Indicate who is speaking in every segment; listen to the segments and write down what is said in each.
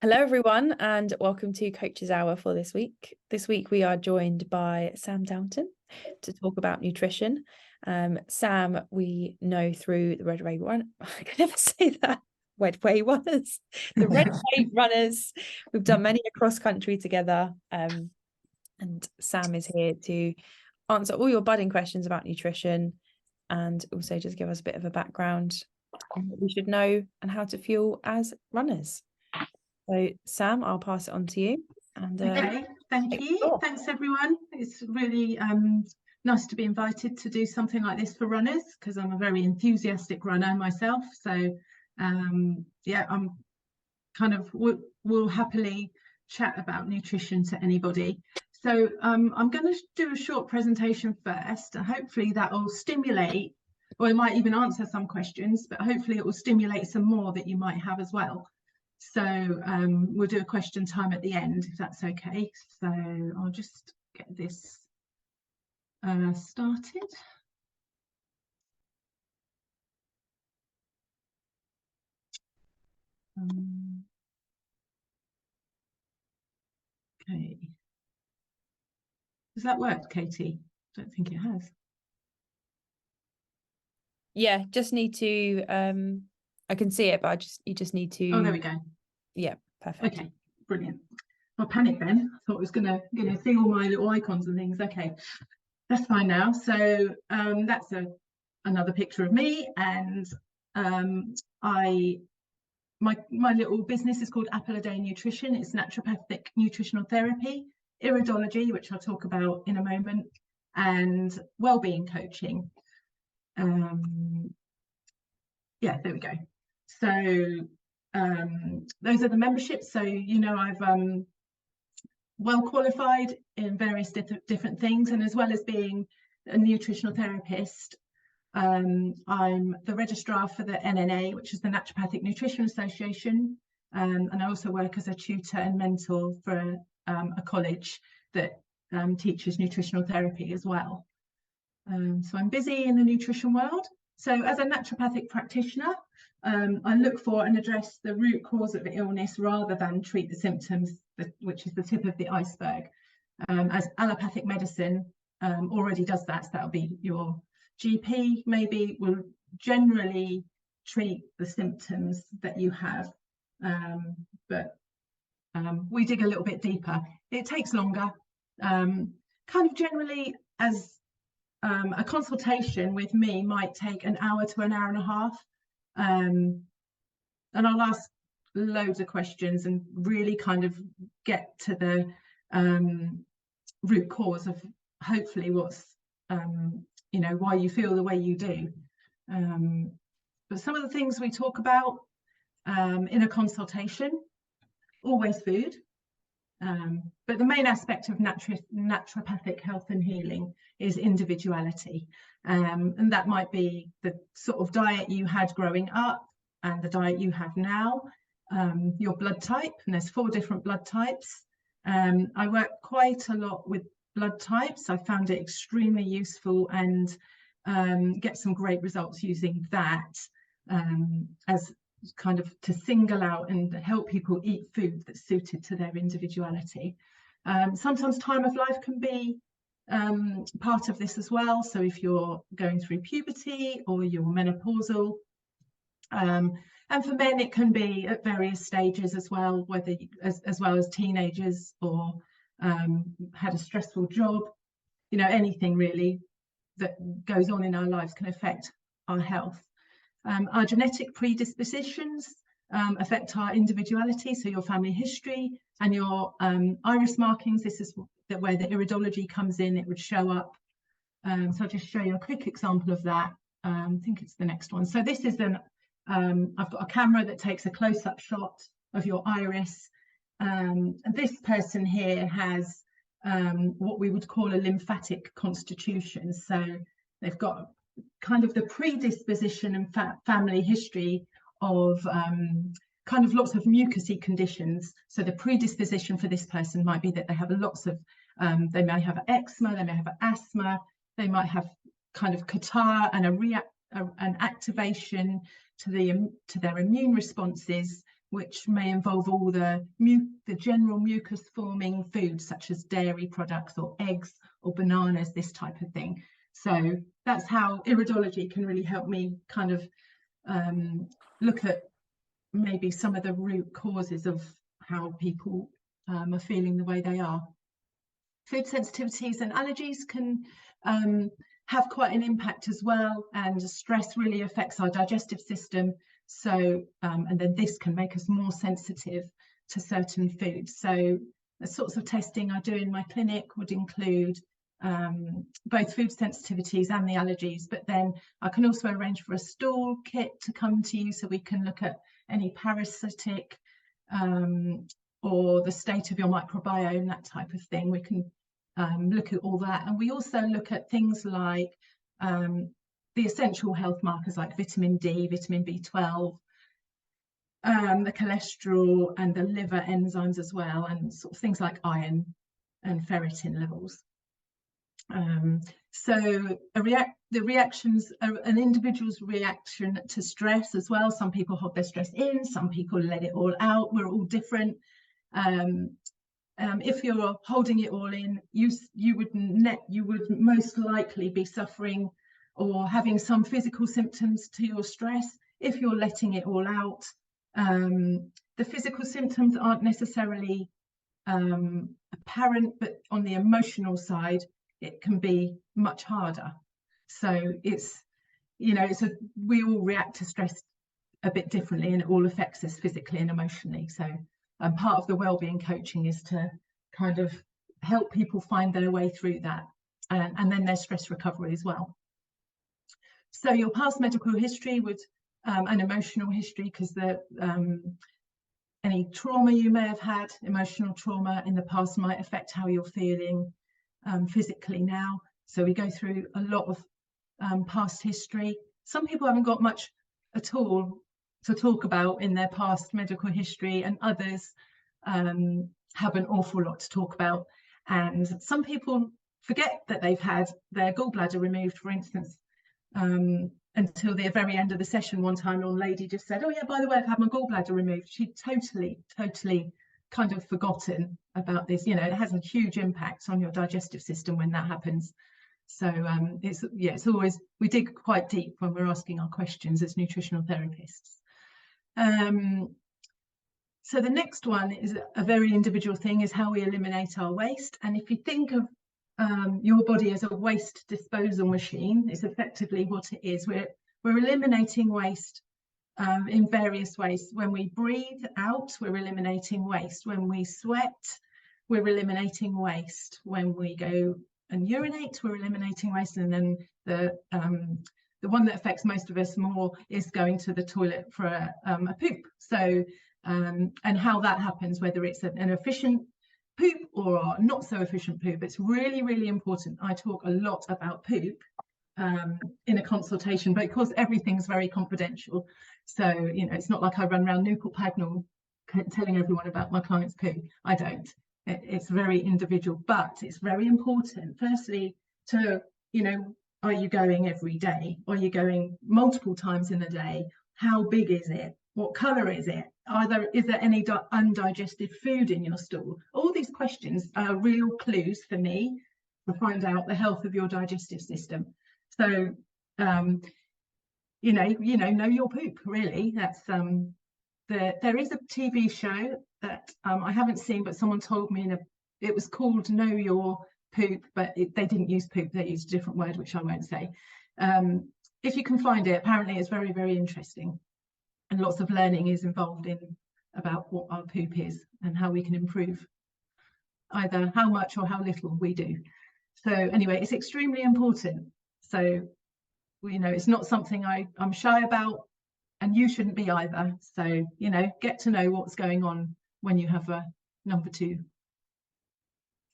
Speaker 1: Hello, everyone, and welcome to Coach's Hour for this week. This week, we are joined by Sam Downton to talk about nutrition. Sam, we know through the Red Way Run. I can never say that. Red Way Runners, the Red Way Runners. We've done many a cross country together, and Sam is here to answer all your budding questions about nutrition, and also just give us a bit of a background on what we should know and how to fuel as runners. So, Sam, I'll pass it on to you. And
Speaker 2: okay, thank you. Thanks, everyone. It's really nice to be invited to do something like this for runners, because I'm a very enthusiastic runner myself. So, yeah, I'm kind of will happily chat about nutrition to anybody. So, I'm going to do a short presentation first, and hopefully that will stimulate, or it might even answer some questions, but hopefully it will stimulate some more that you might have as well. So we'll do a question time at the end, if that's okay. So I'll just get this started. Okay. Does that work, Katie? I don't think it has.
Speaker 1: Yeah, just need to, I can see it, but you just need to.
Speaker 2: Oh, there we go.
Speaker 1: Yeah, perfect.
Speaker 2: Okay, brilliant. I panicked then. I thought it was gonna see all my little icons and things. Okay, that's fine now. So that's another picture of me, and my little business is called Apple a Day Nutrition. It's naturopathic nutritional therapy, iridology, which I'll talk about in a moment, and well-being coaching. Yeah, there we go. So those are the memberships. So I've well qualified in various different things, and as well as being a nutritional therapist, I'm the registrar for the NNA, which is the Naturopathic Nutrition Association, and I also work as a tutor and mentor for a college that teaches nutritional therapy as well. So I'm busy in the nutrition world. So as a naturopathic practitioner, I look for and address the root cause of the illness rather than treat the symptoms, which is the tip of the iceberg. As allopathic medicine already does that, so that'll be your GP maybe will generally treat the symptoms that you have, but we dig a little bit deeper. It takes longer, kind of generally as a consultation with me might take an hour to an hour and a half, and I'll ask loads of questions and really kind of get to the root cause of hopefully what's why you feel the way you do. But some of the things we talk about in a consultation, always food, but the main aspect of naturopathic health and healing is individuality, and that might be the sort of diet you had growing up and the diet you have now, your blood type, and there's 4 different blood types. I work quite a lot with blood types. I found it extremely useful and get some great results using that as kind of to single out and help people eat food that's suited to their individuality. Sometimes time of life can be part of this as well. So if you're going through puberty or you're menopausal, and for men it can be at various stages as well, whether as well as teenagers or had a stressful job, anything really that goes on in our lives can affect our health. Our genetic predispositions affect our individuality, so your family history and your iris markings. This is where the iridology comes in. It would show up. So I'll just show you a quick example of that. I think it's the next one. So this is I've got a camera that takes a close-up shot of your iris. And this person here has what we would call a lymphatic constitution. So they've got kind of the predisposition and family history of kind of lots of mucousy conditions. So the predisposition for this person might be that they have lots of, they may have eczema, they may have asthma, they might have kind of catarrh and an activation to their immune responses which may involve all the general mucus forming foods such as dairy products or eggs or bananas, this type of thing. So that's how iridology can really help me kind of look at maybe some of the root causes of how people are feeling the way they are. Food sensitivities and allergies can have quite an impact as well, and stress really affects our digestive system. So and then this can make us more sensitive to certain foods. So the sorts of testing I do in my clinic would include both food sensitivities and the allergies, but then I can also arrange for a stool kit to come to you so we can look at any parasitic or the state of your microbiome, that type of thing. We can look at all that, and we also look at things like the essential health markers like vitamin D, vitamin B12, the cholesterol and the liver enzymes as well, and sort of things like iron and ferritin levels. So the reactions are an individual's reaction to stress as well. Some people hold their stress in, some people let it all out. We're all different. If you're holding it all in, you would most likely be suffering or having some physical symptoms to your stress. If you're letting it all out, the physical symptoms aren't necessarily apparent, but on the emotional side, it can be much harder. So it's, you know, we all react to stress a bit differently, and it all affects us physically and emotionally. So part of the wellbeing coaching is to kind of help people find their way through that, and then their stress recovery as well. So your past medical history would and emotional history, because any trauma you may have had, emotional trauma in the past, might affect how you're feeling physically now. So we go through a lot of past history. Some people haven't got much at all to talk about in their past medical history, and others have an awful lot to talk about. And some people forget that they've had their gallbladder removed, for instance, until the very end of the session. One time, an old lady just said, "Oh yeah, by the way, I've had my gallbladder removed." She'd totally kind of forgotten about this. You know, it has a huge impact on your digestive system when that happens. So it's always, we dig quite deep when we're asking our questions as nutritional therapists. So the next one is a very individual thing, is how we eliminate our waste. And if you think of your body as a waste disposal machine, it's effectively what it is. We're eliminating waste in various ways. When we breathe out, we're eliminating waste. When we sweat, we're eliminating waste. When we go and urinate, we're eliminating waste. And then the one that affects most of us more is going to the toilet for a poop. So and how that happens, whether it's an efficient poop or not so efficient poop, it's really, really important. I talk a lot about poop in a consultation, but of course everything's very confidential. So, you know, it's not like I run around Newport Pagnell telling everyone about my client's poo. I don't. It's very individual, but it's very important, firstly, to, you know, are you going every day? Are you going multiple times in a day? How big is it? What colour is it? Is there any undigested food in your stool? All these questions are real clues for me to find out the health of your digestive system. So, you know your poop, really. That's there is a TV show that I haven't seen, but someone told me it was called Know Your Poop, but they didn't use poop, they used a different word, which I won't say. If you can find it, apparently it's very, very interesting, and lots of learning is involved in about what our poop is and how we can improve either how much or how little we do. So anyway, it's extremely important. So, you know, it's not something I'm shy about, and you shouldn't be either. So, you know, get to know what's going on when you have a number two.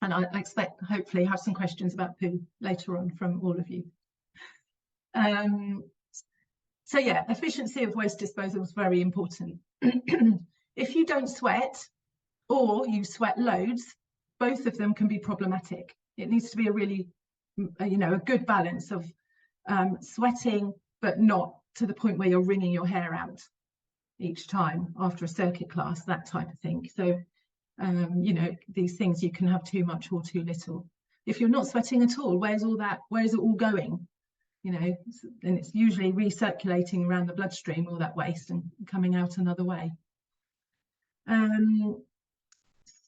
Speaker 2: And I expect, hopefully, have some questions about poo later on from all of you. So yeah, efficiency of waste disposal is very important. If you don't sweat, or you sweat loads, both of them can be problematic. It needs to be a really, you know, a good balance of sweating, but not to the point where you're wringing your hair out. each time after a circuit class, that type of thing. So, you know, these things, you can have too much or too little. If you're not sweating at all, where's it all going? You know, and it's usually recirculating around the bloodstream, all that waste, and coming out another way.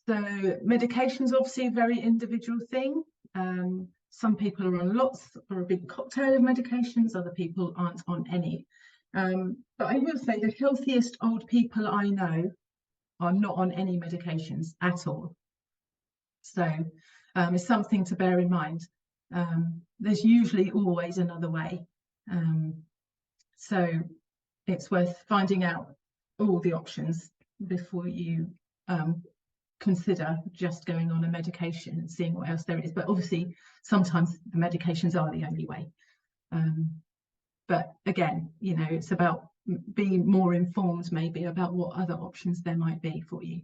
Speaker 2: So medication's obviously a very individual thing. Some people are on lots or a big cocktail of medications, other people aren't on any. But I will say the healthiest old people I know are not on any medications at all. So it's something to bear in mind. There's usually always another way. So it's worth finding out all the options before you consider just going on a medication and seeing what else there is. But obviously, sometimes the medications are the only way. But again, you know, it's about being more informed maybe about what other options there might be for you.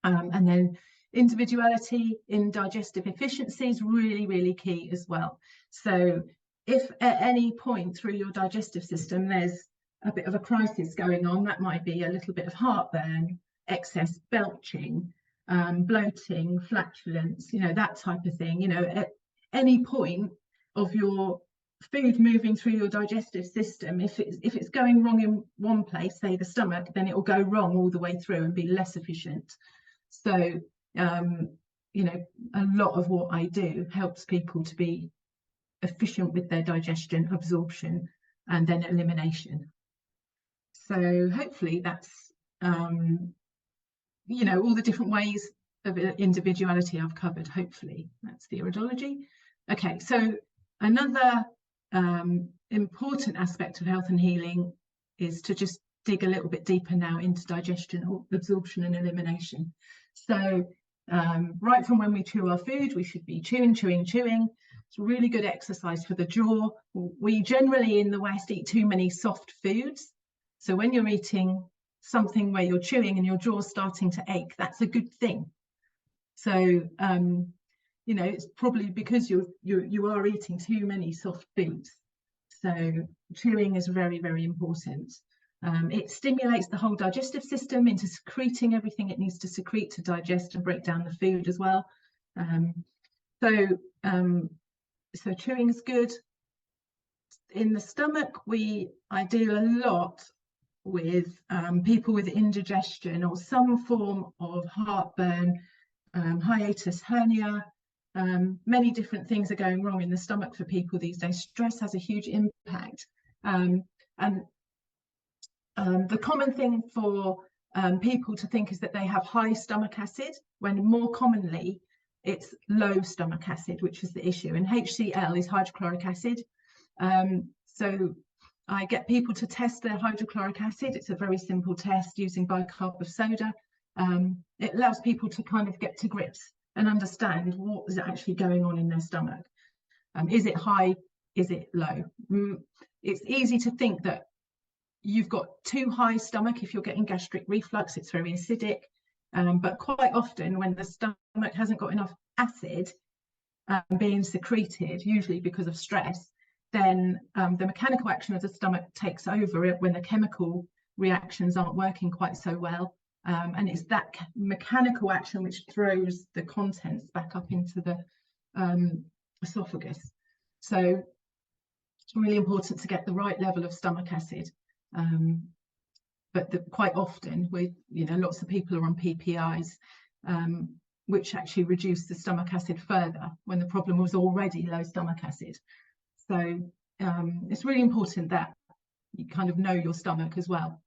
Speaker 2: And then individuality in digestive efficiency is really, really key as well. So if at any point through your digestive system there's a bit of a crisis going on, that might be a little bit of heartburn, excess belching, bloating, flatulence, you know, that type of thing. You know, at any point of your food moving through your digestive system, if it's going wrong in one place, say the stomach, then it will go wrong all the way through and be less efficient. So you know, a lot of what I do helps people to be efficient with their digestion, absorption, and then elimination. So hopefully that's you know, all the different ways of individuality I've covered. Hopefully that's the iridology. Okay, so another important aspect of health and healing is to just dig a little bit deeper now into digestion, or absorption and elimination. So right from when we chew our food, we should be chewing. It's a really good exercise for the jaw. We generally in the West eat too many soft foods. So when you're eating something where you're chewing and your jaw's starting to ache, that's a good thing. So you know, it's probably because you are eating too many soft foods. So chewing is very, very important. It stimulates the whole digestive system into secreting everything it needs to secrete to digest and break down the food as well. So chewing is good. In the stomach, I deal a lot with people with indigestion or some form of heartburn, hiatus hernia. Many different things are going wrong in the stomach for people these days. Stress has a huge impact. And the common thing for people to think is that they have high stomach acid, when more commonly it's low stomach acid, which is the issue. And HCl is hydrochloric acid. So I get people to test their hydrochloric acid. It's a very simple test using bicarb of soda. It allows people to kind of get to grips and understand what is actually going on in their stomach. Is it high? Is it low? It's easy to think that you've got too high stomach if you're getting gastric reflux. It's very acidic. But quite often when the stomach hasn't got enough acid being secreted, usually because of stress, then the mechanical action of the stomach takes over it when the chemical reactions aren't working quite so well. And it's that mechanical action which throws the contents back up into the esophagus. So it's really important to get the right level of stomach acid. But quite often, with lots of people are on PPIs, which actually reduce the stomach acid further when the problem was already low stomach acid. So it's really important that you kind of know your stomach as well.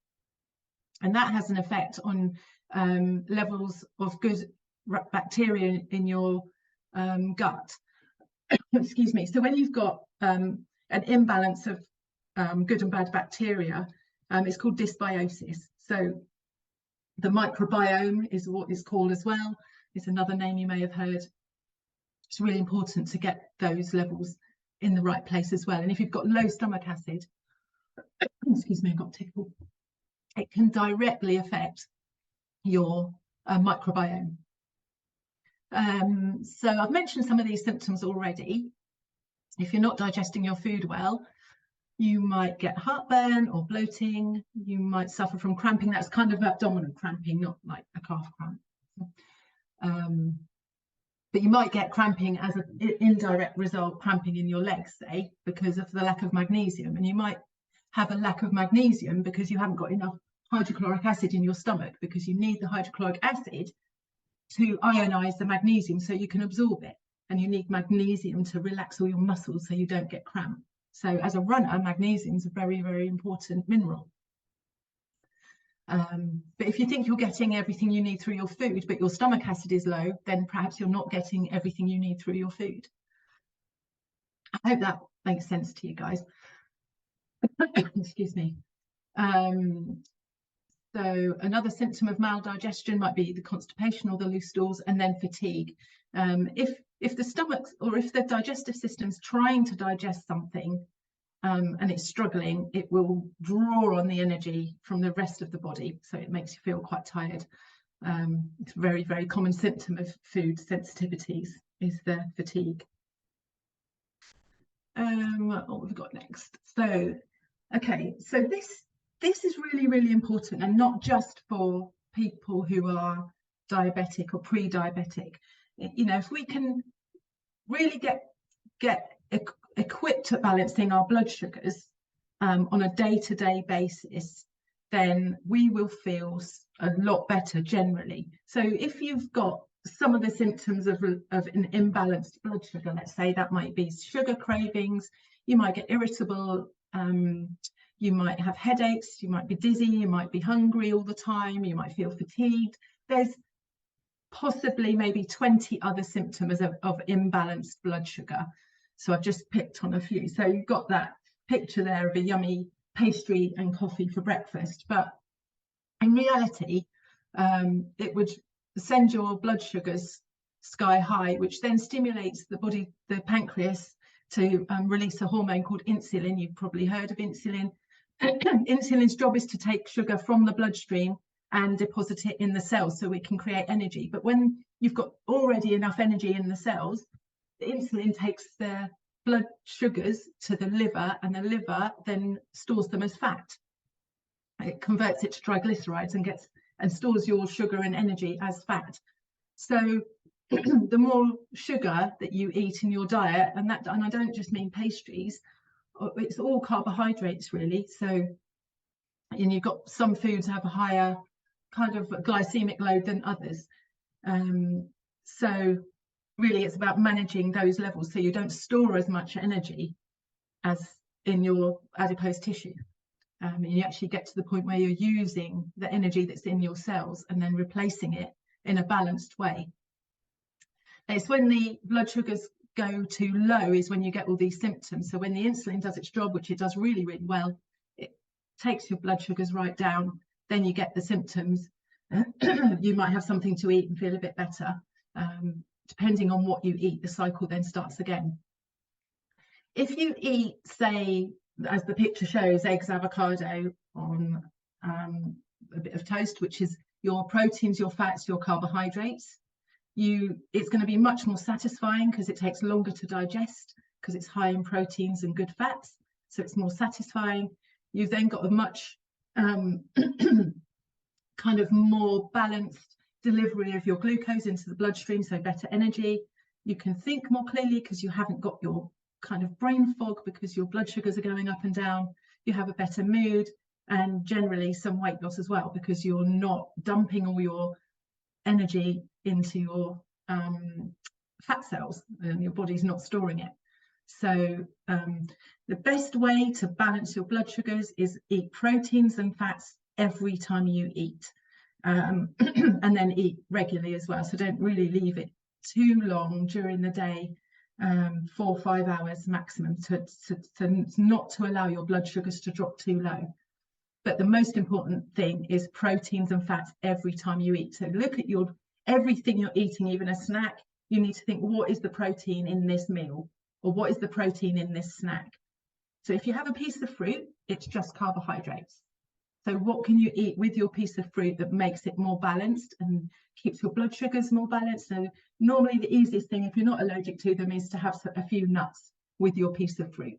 Speaker 2: And that has an effect on levels of good bacteria in your gut. Excuse me. So when you've got an imbalance of good and bad bacteria, it's called dysbiosis. So the microbiome is what it's called as well. It's another name you may have heard. It's really important to get those levels in the right place as well. And if you've got low stomach acid, excuse me, I got tickled, it can directly affect your microbiome. So I've mentioned some of these symptoms already. If you're not digesting your food well, You might get heartburn or bloating. You might suffer from cramping. That's kind of abdominal cramping, not like a calf cramp. But you might get cramping as an indirect result, cramping in your legs, say, because of the lack of magnesium. And you might have a lack of magnesium because you haven't got enough hydrochloric acid in your stomach, because you need the hydrochloric acid to ionize the magnesium so you can absorb it. And you need magnesium to relax all your muscles so you don't get cramp. So as a runner, magnesium is a very, very important mineral. But if you think you're getting everything you need through your food, but your stomach acid is low, then perhaps you're not getting everything you need through your food. I hope that makes sense to you guys. Excuse me. So another symptom of maldigestion might be the constipation or the loose stools, and then fatigue. If the stomach or if the digestive system's trying to digest something and it's struggling, it will draw on the energy from the rest of the body, so it makes you feel quite tired. It's a very, very common symptom of food sensitivities is the fatigue. What have we got next? So, okay, so this is really, really important, and not just for people who are diabetic or pre-diabetic. You know, if we can really get equipped at balancing our blood sugars on a day-to-day basis, then we will feel a lot better generally. So if you've got some of the symptoms of an imbalanced blood sugar, let's say that might be sugar cravings, you might get irritable, you might have headaches, you might be dizzy, you might be hungry all the time, you might feel fatigued. There's possibly maybe 20 other symptoms of imbalanced blood sugar. So I've just picked on a few. So you've got that picture there of a yummy pastry and coffee for breakfast, but in reality, it would send your blood sugars sky high, which then stimulates the pancreas to release a hormone called insulin. You've probably heard of insulin. Insulin's job is to take sugar from the bloodstream and deposit it in the cells so it can create energy. But when you've got already enough energy in the cells, the insulin takes the blood sugars to the liver, and the liver then stores them as fat. It converts it to triglycerides and stores your sugar and energy as fat. So the more sugar that you eat in your diet, and I don't just mean pastries, it's all carbohydrates really. So, and you've got some foods have a higher kind of glycemic load than others. So really it's about managing those levels so you don't store as much energy as in your adipose tissue. And you actually get to the point where you're using the energy that's in your cells and then replacing it in a balanced way. It's when the blood sugars go too low is when you get all these symptoms. So when the insulin does its job, which it does really, really well, it takes your blood sugars right down, then you get the symptoms. You might have something to eat and feel a bit better. Depending on what you eat, the cycle then starts again. If you eat, say, as the picture shows, eggs, avocado on a bit of toast, which is your proteins, your fats, your carbohydrates, it's going to be much more satisfying because it takes longer to digest because it's high in proteins and good fats. So it's more satisfying. You've then got a much kind of more balanced delivery of your glucose into the bloodstream, so better energy. You can think more clearly because you haven't got your kind of brain fog because your blood sugars are going up and down. You have a better mood and generally some weight loss as well because you're not dumping all your energy into your fat cells and your body's not storing it. So the best way to balance your blood sugars is eat proteins and fats every time you eat. And then eat regularly as well. So don't really leave it too long during the day, 4 or 5 hours maximum, to not to allow your blood sugars to drop too low. But the most important thing is proteins and fats every time you eat. So look at everything you're eating, even a snack. You need to think, what is the protein in this meal, or what is the protein in this snack? So if you have a piece of fruit, it's just carbohydrates. So what can you eat with your piece of fruit that makes it more balanced and keeps your blood sugars more balanced? So normally the easiest thing, if you're not allergic to them, is to have a few nuts with your piece of fruit.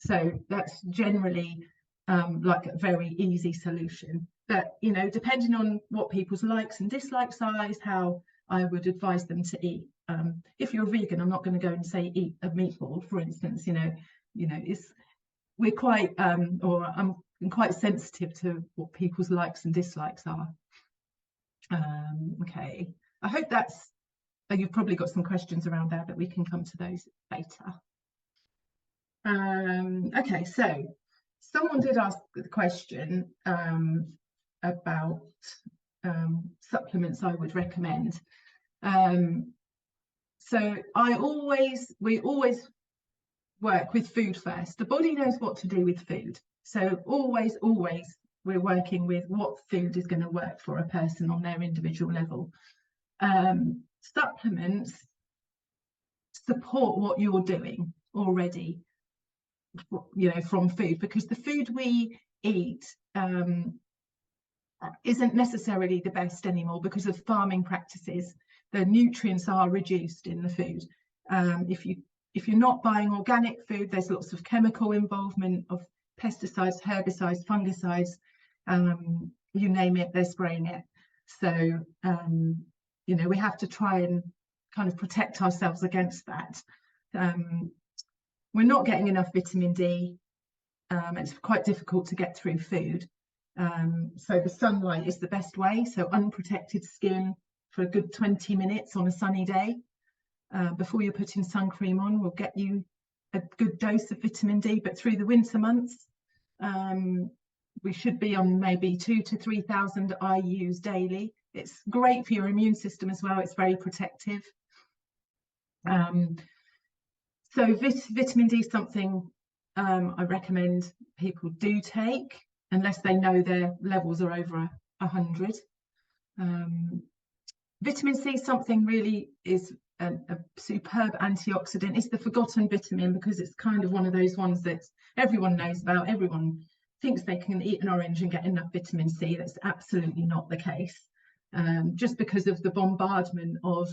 Speaker 2: So that's generally like a very easy solution. But, you know, depending on what people's likes and dislikes are, is how I would advise them to eat. If you're a vegan, I'm not going to go and say eat a meatball, for instance. We're quite or I'm quite sensitive to what people's likes and dislikes are. Okay, I hope that's you've probably got some questions around there, but we can come to those later. Okay, so someone did ask the question about supplements I would recommend. So we always work with food first. The body knows what to do with food. So always we're working with what food is going to work for a person on their individual level. Supplements support what you're doing already, you know, from food, because the food we eat isn't necessarily the best anymore because of farming practices. The nutrients are reduced in the food. If you're not buying organic food, there's lots of chemical involvement of pesticides, herbicides, fungicides, you name it, they're spraying it. So, you know, we have to try and kind of protect ourselves against that. We're not getting enough vitamin D. It's quite difficult to get through food. So the sunlight is the best way. So unprotected skin for a good 20 minutes on a sunny day before you're putting sun cream on will get you a good dose of vitamin D. But through the winter months, we should be on maybe 2,000 to 3,000 IUs daily. It's great for your immune system as well. It's very protective. So vitamin D is something I recommend people do take unless they know their levels are over 100. Vitamin C is something really is a superb antioxidant. It's the forgotten vitamin because it's kind of one of those ones that everyone knows about. Everyone thinks they can eat an orange and get enough vitamin C. That's absolutely not the case. Just because of the bombardment of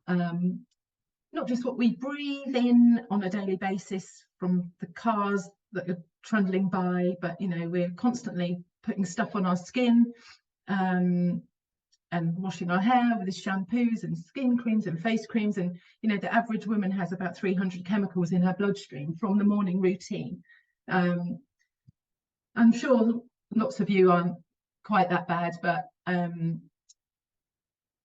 Speaker 2: not just what we breathe in on a daily basis from the cars that are trundling by, but, you know, we're constantly putting stuff on our skin and washing our hair with the shampoos and skin creams and face creams. And, you know, the average woman has about 300 chemicals in her bloodstream from the morning routine. I'm sure lots of you aren't quite that bad, but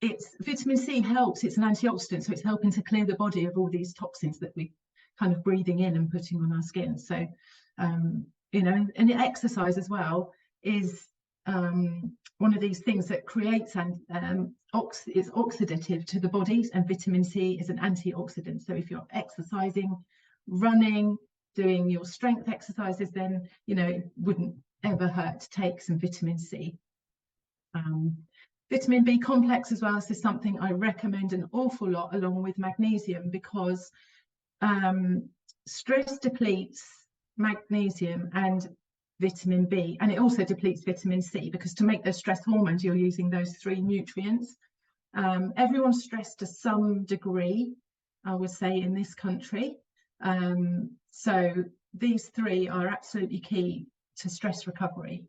Speaker 2: it's vitamin C helps. It's an antioxidant, so it's helping to clear the body of all these toxins that we kind of breathing in and putting on our skin. So you know, and exercise as well is one of these things that creates and is oxidative to the bodies, and vitamin C is an antioxidant. So if you're exercising, running, doing your strength exercises, then, you know, it wouldn't ever hurt to take some vitamin C. Vitamin B complex as well, this is something I recommend an awful lot along with magnesium, because stress depletes magnesium and vitamin B, and it also depletes vitamin C, because to make those stress hormones you're using those three nutrients. Everyone's stressed to some degree, I would say, in this country. So these three are absolutely key to stress recovery.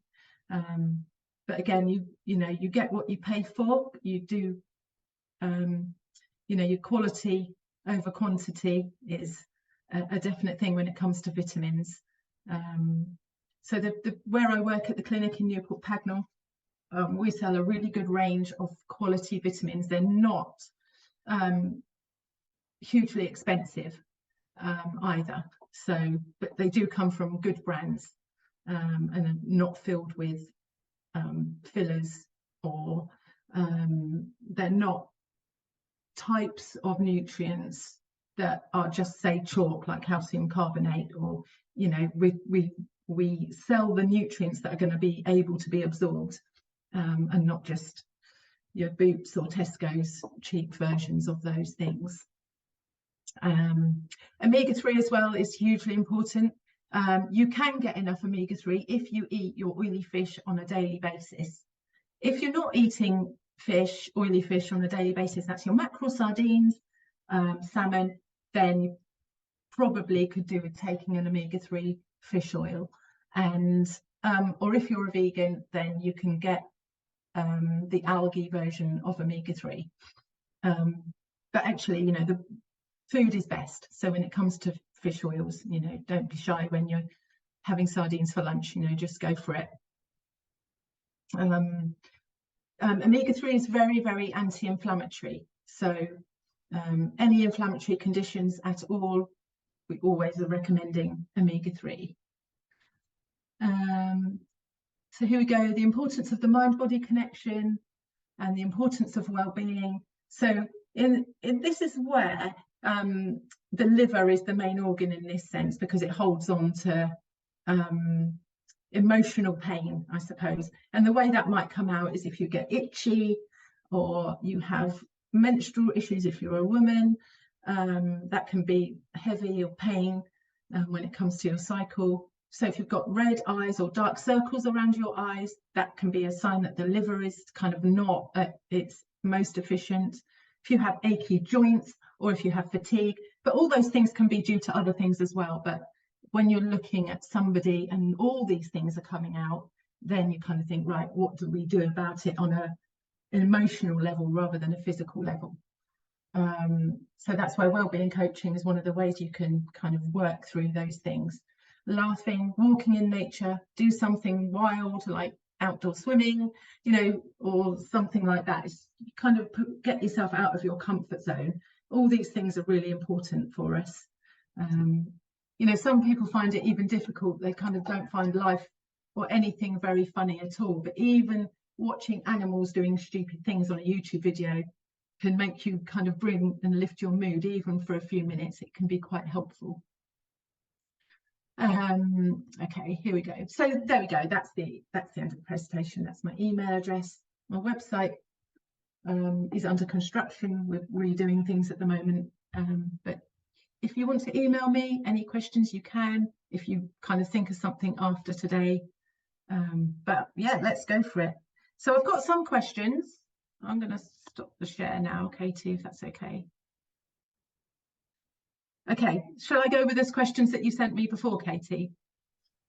Speaker 2: But again, you know, you get what you pay for. You do, you know, your quality over quantity is a definite thing when it comes to vitamins. So where I work at the clinic in Newport Pagnell, we sell a really good range of quality vitamins. They're not hugely expensive either. So, but they do come from good brands and are not filled with fillers, or they're not types of nutrients that are just, say, chalk, like calcium carbonate, or, you know, we sell the nutrients that are going to be able to be absorbed, and not just your Boots or Tesco's cheap versions of those things. Omega-3 as well is hugely important. You can get enough omega-3 if you eat your oily fish on a daily basis. If you're not eating fish, oily fish on a daily basis, that's your mackerel, sardines, salmon, then you probably could do with taking an omega-3 fish oil, and or if you're a vegan, then you can get the algae version of omega-3. But actually, you know, the food is best. So when it comes to fish oils, you know, don't be shy when you're having sardines for lunch, you know, just go for it. Omega-3 is very, very anti-inflammatory. So any inflammatory conditions at all, we always are recommending omega-3. So here we go, the importance of the mind-body connection and the importance of well-being. So this is where the liver is the main organ in this sense, because it holds on to emotional pain, I suppose. And the way that might come out is if you get itchy, or you have menstrual issues if you're a woman, that can be heavy or pain when it comes to your cycle. So if you've got red eyes or dark circles around your eyes, that can be a sign that the liver is kind of not at its most efficient. If you have achy joints, or if you have fatigue, but all those things can be due to other things as well. But when you're looking at somebody and all these things are coming out, then you kind of think, right, what do we do about it on an emotional level rather than a physical level? So that's why wellbeing coaching is one of the ways you can kind of work through those things. Laughing, walking in nature, do something wild like outdoor swimming, you know, or something like that. It's kind of get yourself out of your comfort zone. All these things are really important for us. You know, some people find it even difficult. They kind of don't find life or anything very funny at all. But even watching animals doing stupid things on a YouTube video can make you kind of bring and lift your mood, even for a few minutes. It can be quite helpful. Okay, here we go. So there we go. That's the end of the presentation. That's my email address. My website is under construction. We're redoing things at the moment. But if you want to email me any questions, you can. If you kind of think of something after today. But yeah, let's go for it. So I've got some questions. I'm going to stop the share now, Katie, if that's okay. Okay, shall I go with those questions that you sent me before, Katie?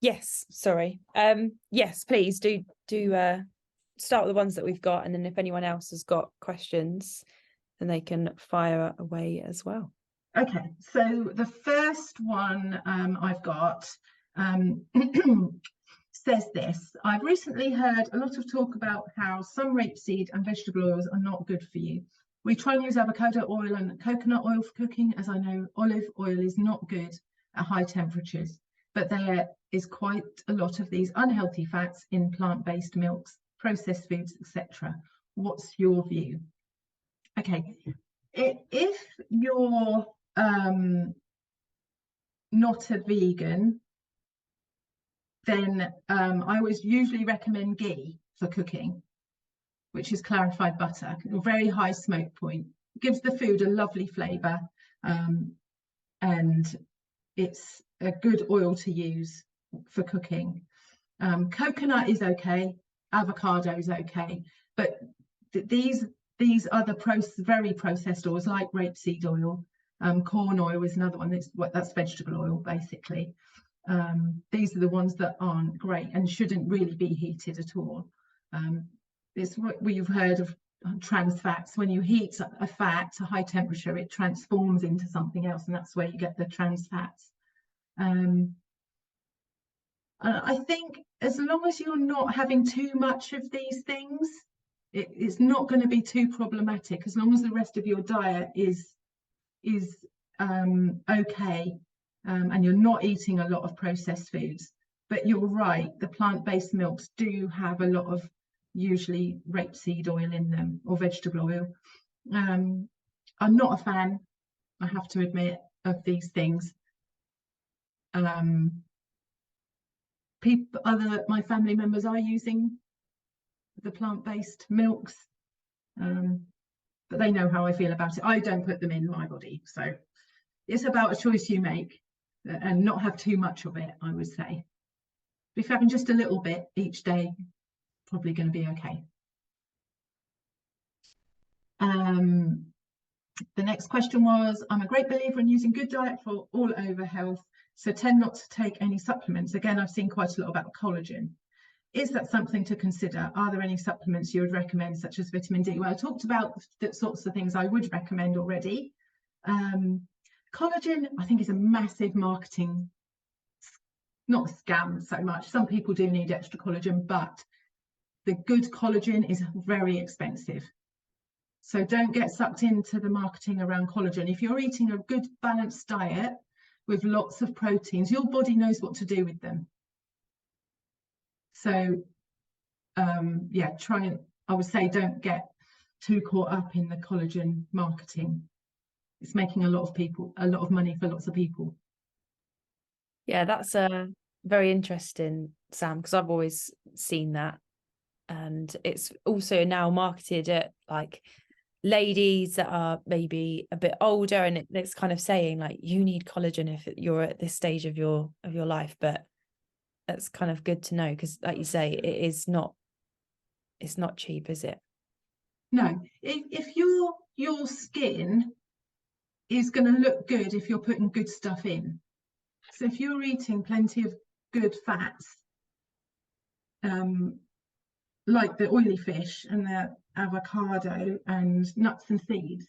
Speaker 1: Yes, sorry. Yes, please do start with the ones that we've got, and then if anyone else has got questions, then they can fire away as well.
Speaker 2: Okay, so the first one I've got says this: I've recently heard a lot of talk about how some rapeseed and vegetable oils are not good for you. We try and use avocado oil and coconut oil for cooking, as I know olive oil is not good at high temperatures, but there is quite a lot of these unhealthy fats in plant-based milks, processed foods, etc. What's your view? Okay, if you're not a vegan, then I always usually recommend ghee for cooking, which is clarified butter, a very high smoke point. It gives the food a lovely flavour, and it's a good oil to use for cooking. Coconut is okay, avocado is okay, but these other very processed oils like rapeseed oil, corn oil is another one. That's vegetable oil basically. These are the ones that aren't great and shouldn't really be heated at all. It's what we've heard of trans fats. When you heat a fat to high temperature, it transforms into something else, and that's where you get the trans fats. I think as long as you're not having too much of these things, it's not going to be too problematic, as long as the rest of your diet is okay, and you're not eating a lot of processed foods. But you're right, the plant-based milks do have a lot of usually rapeseed oil in them, or vegetable oil. I'm not a fan, I have to admit, of these things. My family members are using the plant-based milks, but they know how I feel about it. I don't put them in my body, so it's about a choice you make, and not have too much of it, I would say. If you're having just a little bit each day, probably going to be okay. The next question was, I'm a great believer in using good diet for all over health. So tend not to take any supplements. Again, I've seen quite a lot about collagen. Is that something to consider? Are there any supplements you would recommend, such as vitamin D? Well, I talked about the sorts of things I would recommend already. Collagen, I think, is a massive marketing, not scam so much. Some people do need extra collagen, but the good collagen is very expensive. So don't get sucked into the marketing around collagen. If you're eating a good balanced diet with lots of proteins, your body knows what to do with them. So yeah, I would say don't get too caught up in the collagen marketing. It's making a lot of money for lots of people.
Speaker 1: Yeah, that's very interesting, Sam, because I've always seen that. And it's also now marketed at like ladies that are maybe a bit older, and it's kind of saying like you need collagen if you're at this stage of your life. But that's kind of good to know, because like you say, it's not cheap, is it?
Speaker 2: No, if your skin is going to look good if you're putting good stuff in. So if you're eating plenty of good fats, like the oily fish and the avocado and nuts and seeds,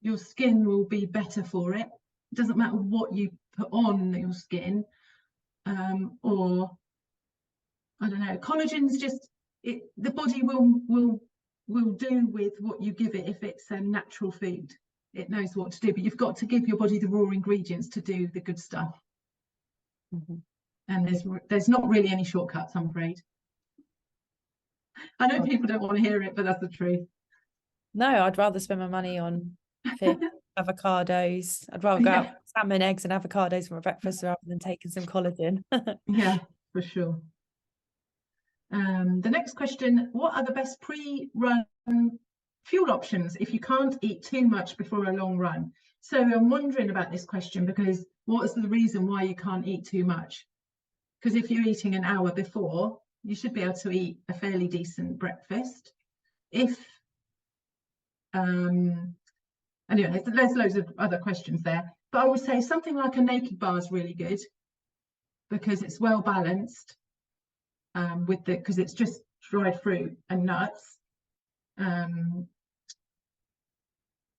Speaker 2: your skin will be better for it. It doesn't matter what you put on your skin, or I don't know. Collagen's just the body will do with what you give it. If it's a natural food, it knows what to do, but you've got to give your body the raw ingredients to do the good stuff. And there's not really any shortcuts, I'm afraid. I know people don't want to hear it, but that's the truth.
Speaker 1: No, I'd rather spend my money on fish, avocados. I'd rather go out salmon, eggs and avocados for my breakfast rather than taking some collagen.
Speaker 2: Yeah, for sure. The next question, what are the best pre-run fuel options if you can't eat too much before a long run? So I'm wondering about this question because what is the reason why you can't eat too much? Because if you're eating an hour before, you should be able to eat a fairly decent breakfast. Anyway, there's loads of other questions there, but I would say something like a naked bar is really good because it's well balanced because it's just dried fruit and nuts.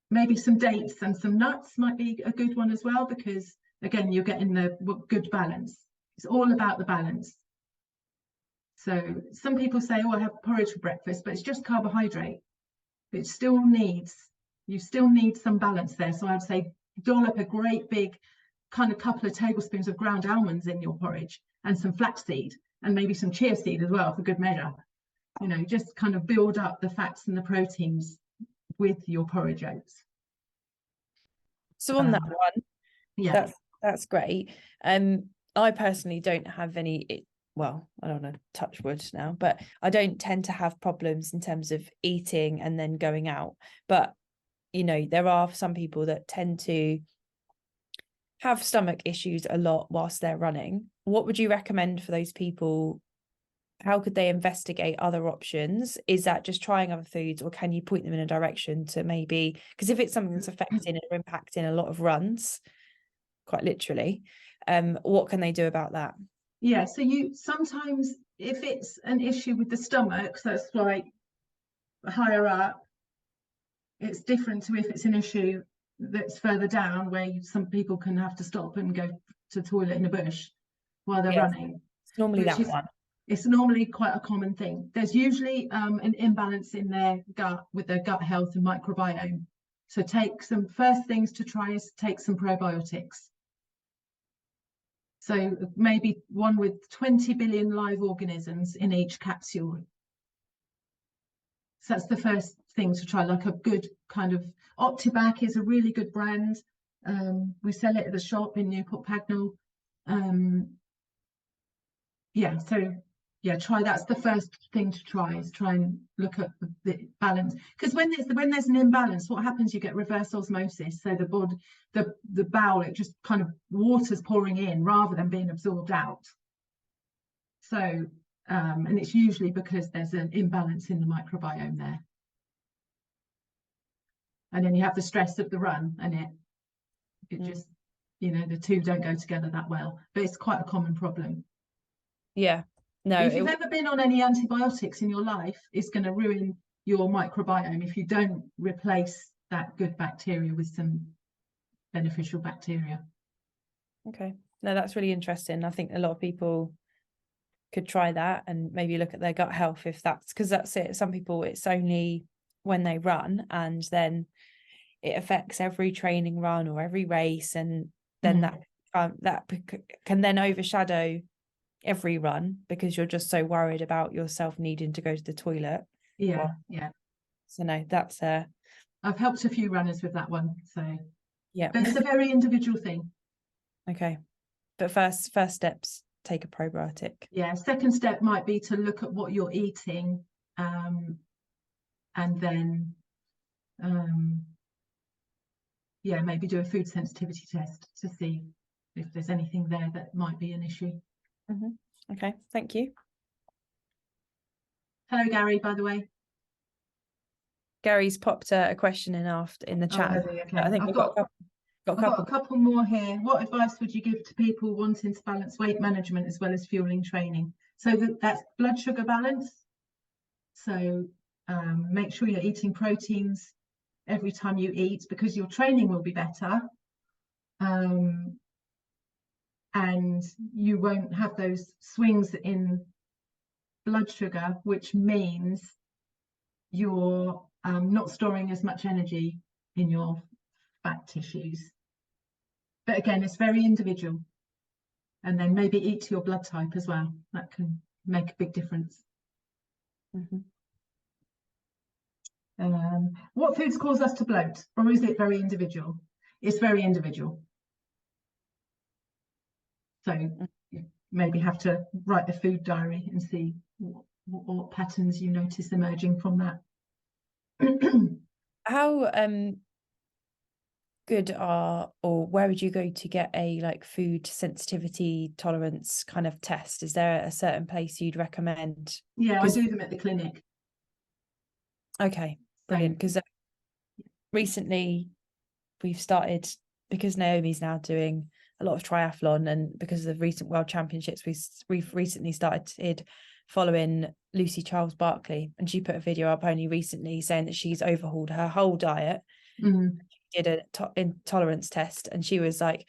Speaker 2: Maybe some dates and some nuts might be a good one as well, because again, you're getting the good balance. It's all about the balance. So some people say, oh, I have porridge for breakfast, but it's just carbohydrate. You still need some balance there. So I'd say dollop a great big kind of couple of tablespoons of ground almonds in your porridge and some flaxseed and maybe some chia seed as well for good measure. You know, just kind of build up the fats and the proteins with your porridge oats.
Speaker 1: So on that one,
Speaker 2: yeah,
Speaker 1: that's great. I personally don't have any, well, I don't want to touch wood now, but I don't tend to have problems in terms of eating and then going out. But, you know, there are some people that tend to have stomach issues a lot whilst they're running. What would you recommend for those people? How could they investigate other options? Is that just trying other foods, or can you point them in a direction to maybe, because if it's something that's affecting or impacting a lot of runs, quite literally, what can they do about that?
Speaker 2: Yeah, so you sometimes, if it's an issue with the stomach, so it's like higher up, it's different to if it's an issue that's further down, where some people can have to stop and go to the toilet in the bush while they're running.
Speaker 1: It's normally that one.
Speaker 2: It's normally quite a common thing. There's usually an imbalance in their gut with their gut health and microbiome. So take some first things to try is take some probiotics. So maybe one with 20 billion live organisms in each capsule. So that's the first thing to try, like a good kind of, Optibac is a really good brand. We sell it at the shop in Newport Pagnell. Yeah, so yeah, that's the first thing to try, is try and look at the balance, because when there's an imbalance, what happens, you get reverse osmosis. So the bowel, it just kind of water's pouring in rather than being absorbed out. So and it's usually because there's an imbalance in the microbiome there, and then you have the stress of the run, and it just you know, the two don't go together that well, but it's quite a common problem.
Speaker 1: Yeah. No,
Speaker 2: If you've ever been on any antibiotics in your life, it's going to ruin your microbiome if you don't replace that good bacteria with some beneficial bacteria.
Speaker 1: okay. No, that's really interesting. I think a lot of people could try that and maybe look at their gut health, if that's, because that's it. Some people, it's only when they run, and then it affects every training run or every race, and then that can then overshadow every run because you're just so worried about yourself needing to go to the toilet.
Speaker 2: Yeah, yeah.
Speaker 1: So no, that's
Speaker 2: I've helped a few runners with that one, so
Speaker 1: yeah.
Speaker 2: but it's a very individual thing.
Speaker 1: Okay, but first steps, take a probiotic.
Speaker 2: Yeah, second step might be to look at what you're eating, and then yeah, maybe do a food sensitivity test to see if there's anything there that might be an issue.
Speaker 1: Okay, thank you.
Speaker 2: Hello, Gary, by the way.
Speaker 1: Gary's popped a question in the chat.
Speaker 2: Okay.
Speaker 1: I think
Speaker 2: I've got
Speaker 1: a
Speaker 2: a couple more here. What advice would you give to people wanting to balance weight management as well as fueling training? So that's blood sugar balance. So make sure you're eating proteins every time you eat, because your training will be better. And you won't have those swings in blood sugar, which means you're not storing as much energy in your fat tissues. But again, it's very individual. And then maybe eat to your blood type as well. That can make a big difference. What foods cause us to bloat, or is it very individual? It's very individual. So you maybe have to write a food diary and see what patterns you notice emerging from that.
Speaker 1: How good or where would you go to get a like food sensitivity tolerance kind of test? Is there a certain place you'd recommend?
Speaker 2: Yeah, I do them at the clinic.
Speaker 1: Okay, brilliant. Because recently we've started, because Naomi's now doing a lot of triathlon, and because of the recent World Championships, we've recently started following Lucy Charles Barkley, and she put a video up only recently saying that she's overhauled her whole diet. She did a intolerance test, and she was like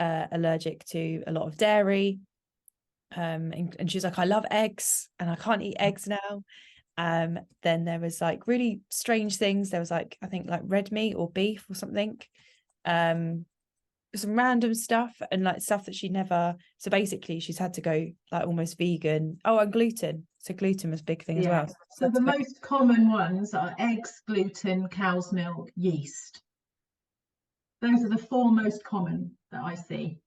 Speaker 1: allergic to a lot of dairy, and she's like, I love eggs and I can't eat eggs now. Then there was like really strange things. There was like, I think like red meat or beef or something, some random stuff, and like stuff that she never, so basically she's had to go like almost vegan. Oh, and gluten, so gluten was a big thing as well.
Speaker 2: So the most common ones are eggs, gluten, cow's milk, yeast. Those are the four most common that I see.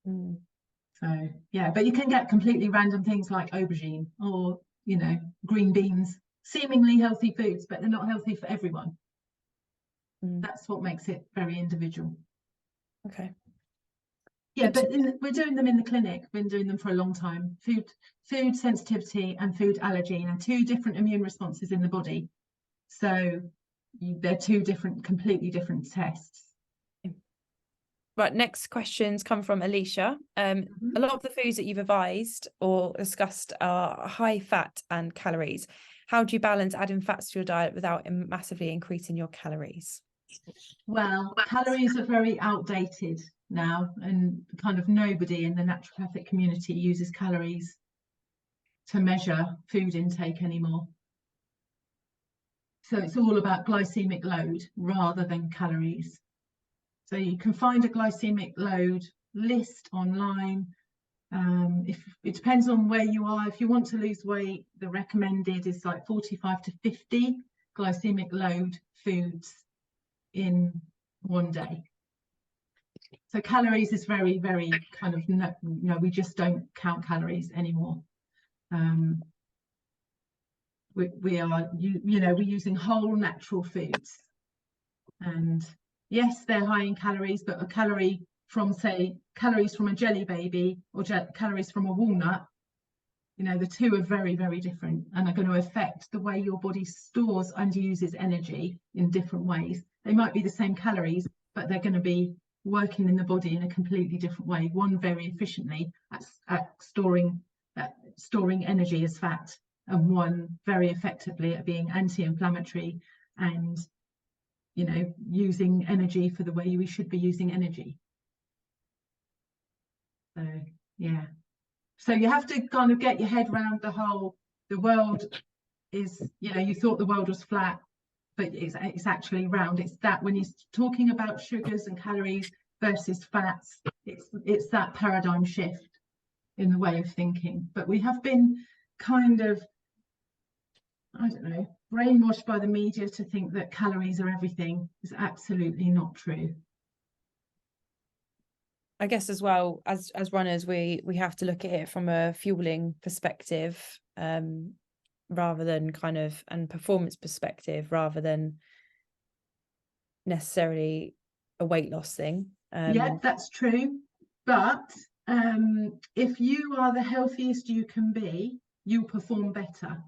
Speaker 2: So yeah, but you can get completely random things like aubergine or, you know, green beans, seemingly healthy foods, but they're not healthy for everyone. That's what makes it very individual. Okay. Yeah, but we're doing them in the clinic. We've been doing them for a long time. Food sensitivity and food allergy are two different immune responses in the body. So they're two different, completely different tests.
Speaker 1: Right, next questions come from Alicia. A lot of the foods that you've advised or discussed are high fat and calories. How do you balance adding fats to your diet without massively increasing your calories?
Speaker 2: Well, calories are very outdated now, and kind of nobody in the naturopathic community uses calories to measure food intake anymore. So it's all about glycemic load rather than calories. So you can find a glycemic load list online. If it depends on where you are. If you want to lose weight, the recommended is like 45 to 50 glycemic load foods in one day. So calories is very, very kind of no, we just don't count calories anymore. We are we're using whole natural foods, and yes, they're high in calories, but a calorie from, say, calories from a jelly baby or calories from a walnut, you know, the two are very, very different and are going to affect the way your body stores and uses energy in different ways. They might be the same calories, but they're going to be working in the body in a completely different way. One very efficiently at storing energy as fat, and one very effectively at being anti-inflammatory and, you know, using energy for the way we should be using energy. So yeah, so you have to kind of get your head around the world is, you know, you thought the world was flat, but it's actually round. It's that when you're talking about sugars and calories versus fats, it's that paradigm shift in the way of thinking. But we have been kind of, I don't know, brainwashed by the media to think that calories are everything. Is absolutely not true.
Speaker 1: I guess as well as runners, we have to look at it from a fueling perspective, rather than kind of, and performance perspective, rather than necessarily a weight loss thing.
Speaker 2: Yeah, that's true. But if you are the healthiest you can be, you'll perform better.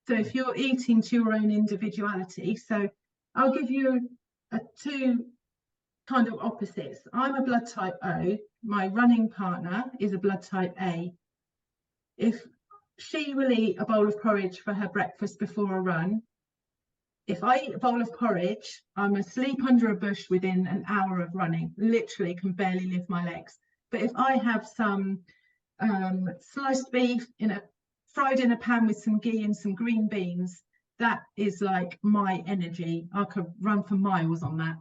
Speaker 2: So if you're eating to your own individuality, so I'll give you two kind of opposites. I'm a blood type O, my running partner is a blood type A. If she will eat a bowl of porridge for her breakfast before a run, if I eat a bowl of porridge, I'm asleep under a bush within an hour of running, literally can barely lift my legs. But if I have some sliced beef fried in a pan with some ghee and some green beans, that is like my energy. I could run for miles on that.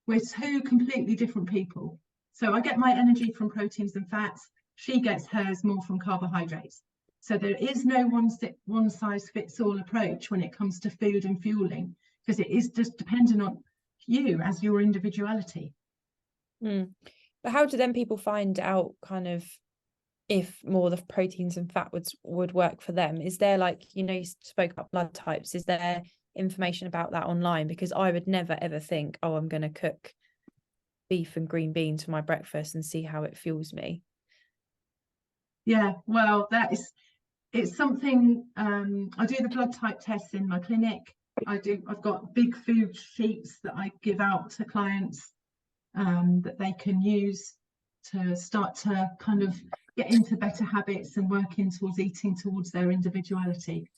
Speaker 2: We're two completely different people. So I get my energy from proteins and fats. She gets hers more from carbohydrates. So there is no one size fits all approach when it comes to food and fueling, because it is just dependent on you as your individuality.
Speaker 1: But how do then people find out kind of if more the proteins and fat would work for them? Is there, like, you know, you spoke about blood types, is there information about that online? Because I would never ever think, oh, I'm going to cook beef and green beans for my breakfast and see how it fuels me.
Speaker 2: Yeah, well, it's something, I do the blood type tests in my clinic. I've got big food sheets that I give out to clients that they can use to start to kind of get into better habits and working towards eating towards their individuality.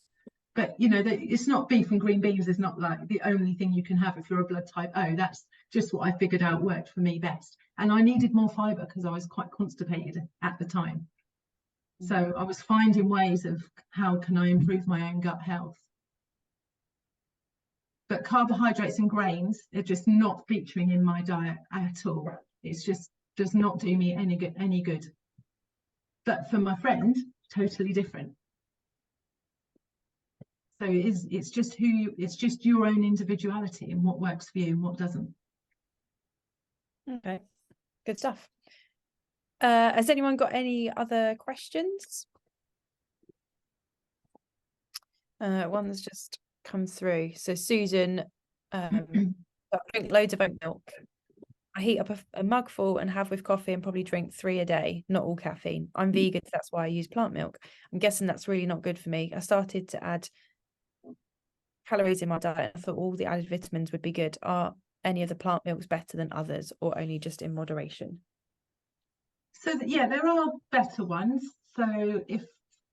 Speaker 2: But, you know, it's not beef and green beans is not like the only thing you can have if you're a blood type O. That's just what I figured out worked for me best. And I needed more fibre because I was quite constipated at the time. So I was finding ways of how can I improve my own gut health. But carbohydrates and grains are just not featuring in my diet at all. It's just does not do me any good. But for my friend, totally different. So it's just your own individuality and what works for you and what doesn't.
Speaker 1: Okay, good stuff. Has anyone got any other questions? One that's just come through. So Susan, I drink loads of oat milk. I heat up a mug full and have with coffee and probably drink 3 a day, not all caffeine. I'm vegan, so that's why I use plant milk. I'm guessing that's really not good for me. I started to add calories in my diet. I thought all the added vitamins would be good. Are any of the plant milks better than others, or only just in moderation?
Speaker 2: So yeah, there are better ones. So if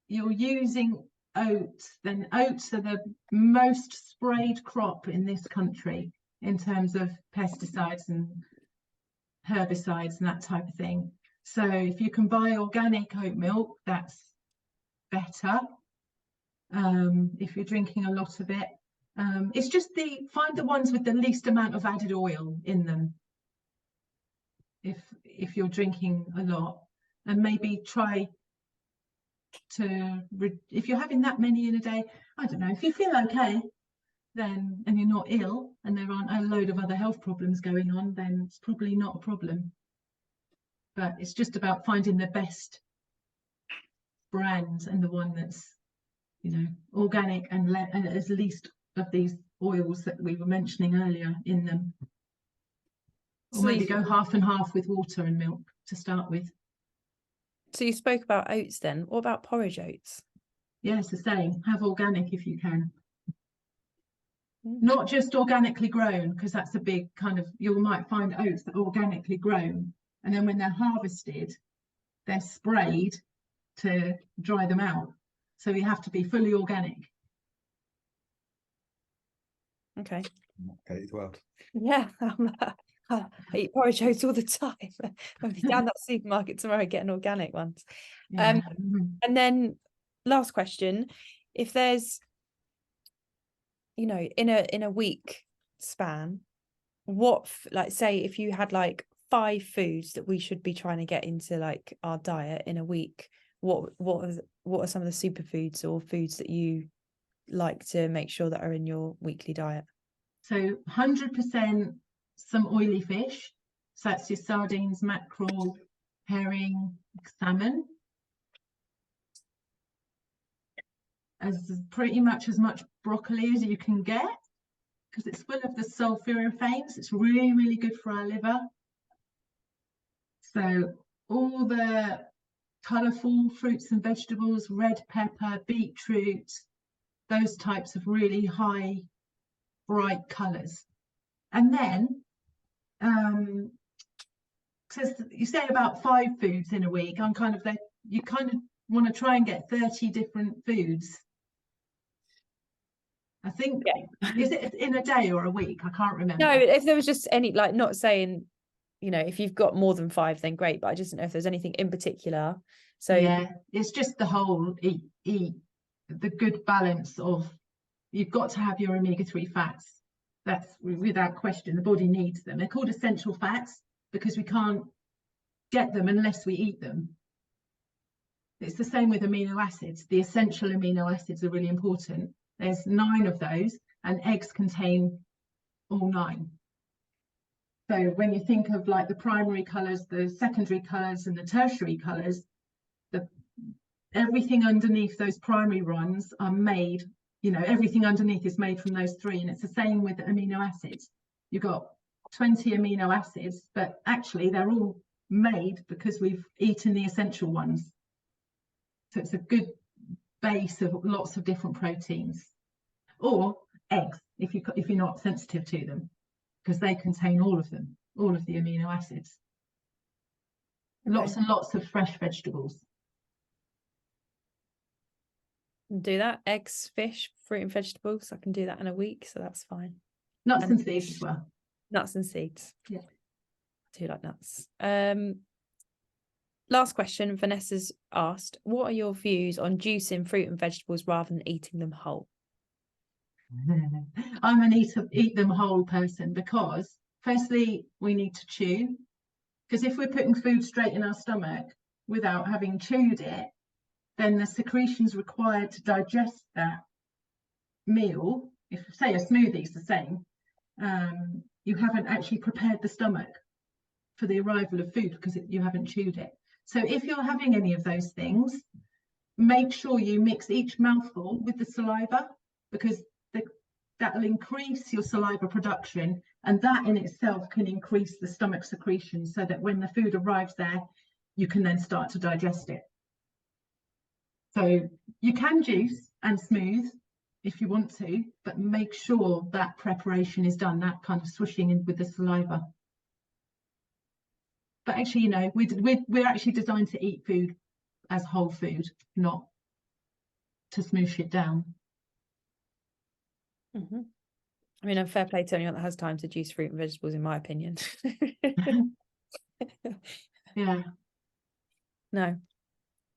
Speaker 2: you're using oats, then oats are the most sprayed crop in this country in terms of pesticides and herbicides and that type of thing. So if you can buy organic oat milk, that's better. If you're drinking a lot of it, it's just find the ones with the least amount of added oil in them. If you're drinking a lot, and maybe try to if you're having that many in a day, I don't know, if you feel okay, then, and you're not ill and there aren't a load of other health problems going on, then it's probably not a problem. But it's just about finding the best brand and the one that's, you know, organic and as least of these oils that we were mentioning earlier in them. Or maybe go half and half with water and milk to start with.
Speaker 1: So you spoke about oats then. What about porridge oats?
Speaker 2: Yeah, it's the same. Have organic if you can. Not just organically grown, because that's a big kind of, you might find oats that are organically grown, and then when they're harvested, they're sprayed to dry them out. So you have to be fully organic.
Speaker 1: Okay.
Speaker 3: Kate's world.
Speaker 1: Yeah. I eat porridge oats all the time. I'll be down that supermarket tomorrow getting organic ones.
Speaker 2: Yeah.
Speaker 1: And then last question, if there's, you know, in a week span, what like say if you had like 5 foods that we should be trying to get into like our diet in a week, what are some of the superfoods or foods that you like to make sure that are in your weekly diet?
Speaker 2: So 100% some oily fish. So that's your sardines, mackerel, herring, salmon. As pretty much as much broccoli as you can get, because it's full of the sulforaphanes. It's really, really good for our liver. So all the colourful fruits and vegetables, red pepper, beetroot, those types of really high, bright colours. And then, so you say about 5 foods in a week. I'm kind of there. You kind of want to try and get 30 different foods. I think, is it in a day or a week? I can't remember.
Speaker 1: No, if there was just any, like, not saying, you know, if you've got more than 5, then great. But I just don't know if there's anything in particular. So
Speaker 2: yeah, it's just the whole eat the good balance of, you've got to have your omega-3 fats. That's without question. The body needs them. They're called essential fats because we can't get them unless we eat them. It's the same with amino acids. The essential amino acids are really important. There's 9 of those, and eggs contain all 9. So when you think of like the primary colours, the secondary colours, and the tertiary colours, everything underneath those primary ones are made, you know, everything underneath is made from those 3. And it's the same with the amino acids. You've got 20 amino acids, but actually they're all made because we've eaten the essential ones. So it's a good base of lots of different proteins. Or eggs, if you're not sensitive to them, because they contain all of them, all of the amino acids. Okay. Lots and lots of fresh vegetables.
Speaker 1: do that. Eggs, fish, fruit and vegetables. I can do that in a week, so that's fine.
Speaker 2: Nuts and seeds as well.
Speaker 1: Nuts and seeds.
Speaker 2: Yeah.
Speaker 1: I do like nuts. Last question, Vanessa's asked, what are your views on juicing fruit and vegetables rather than eating them whole?
Speaker 2: I'm an eat them whole person, because firstly we need to chew, because if we're putting food straight in our stomach without having chewed it, then the secretions required to digest that meal, if say a smoothie is the same, you haven't actually prepared the stomach for the arrival of food because you haven't chewed it. So if you're having any of those things, make sure you mix each mouthful with the saliva, because that will increase your saliva production, and that in itself can increase the stomach secretion, so that when the food arrives there, you can then start to digest it. So you can juice and smooth if you want to, but make sure that preparation is done, that kind of swishing in with the saliva. But actually, you know, we're actually designed to eat food as whole food, not to smoosh it down.
Speaker 1: Mm-hmm. I mean, I'm fair play to anyone that has time to juice fruit and vegetables, in my opinion.
Speaker 2: Yeah.
Speaker 1: No.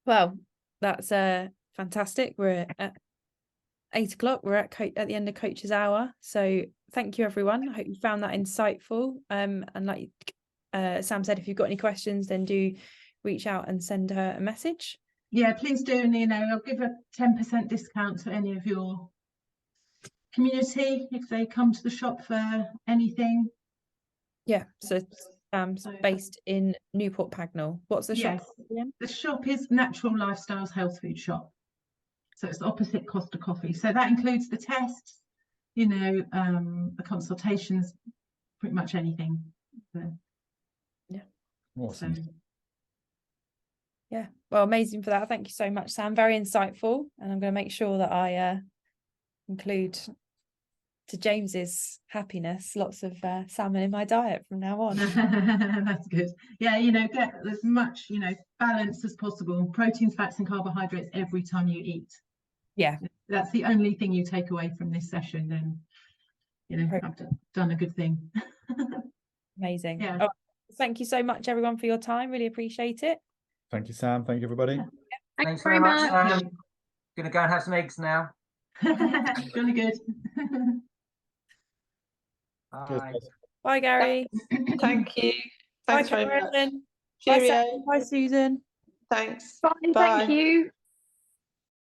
Speaker 1: Well, that's fantastic. We're at 8 o'clock. We're at the end of Coach's Hour. So thank you, everyone. I hope you found that insightful. And like Sam said, if you've got any questions, then do reach out and send her a message.
Speaker 2: Yeah, please do. And, you know, I'll give a 10% discount to any of your community if they come to the shop for anything.
Speaker 1: Yeah, so Sam's based in Newport Pagnell. What's the shop again?
Speaker 2: The shop is Natural Lifestyles Health Food Shop. So it's opposite Costa Coffee. So that includes the tests, you know, the consultations, pretty much anything. So,
Speaker 1: yeah.
Speaker 3: Awesome.
Speaker 2: So,
Speaker 1: yeah, well, amazing for that. Thank you so much, Sam. Very insightful. And I'm going to make sure that I include to James's happiness, lots of salmon in my diet from now on.
Speaker 2: That's good. Yeah, you know, get as much, you know, balance as possible. Proteins, fats, and carbohydrates every time you eat.
Speaker 1: Yeah,
Speaker 2: That's the only thing you take away from this session. Then, you know, I've done a good thing.
Speaker 1: amazing.
Speaker 2: Yeah.
Speaker 1: Oh, thank you so much, everyone, for your time. Really appreciate it.
Speaker 3: Thank you, Sam. Thank you, everybody.
Speaker 4: Thanks very much, Sam. Gonna go and have some eggs now.
Speaker 2: Jolly good.
Speaker 3: Cheers,
Speaker 4: Bye.
Speaker 3: guys.
Speaker 1: Bye, Gary.
Speaker 5: Thank you.
Speaker 1: Bye,
Speaker 5: Thanks very much.
Speaker 1: Carolyn. Bye,
Speaker 5: Cheerio.
Speaker 1: Sam. Bye, Susan.
Speaker 5: Thanks.
Speaker 6: Bye,
Speaker 5: Bye.
Speaker 6: thank you.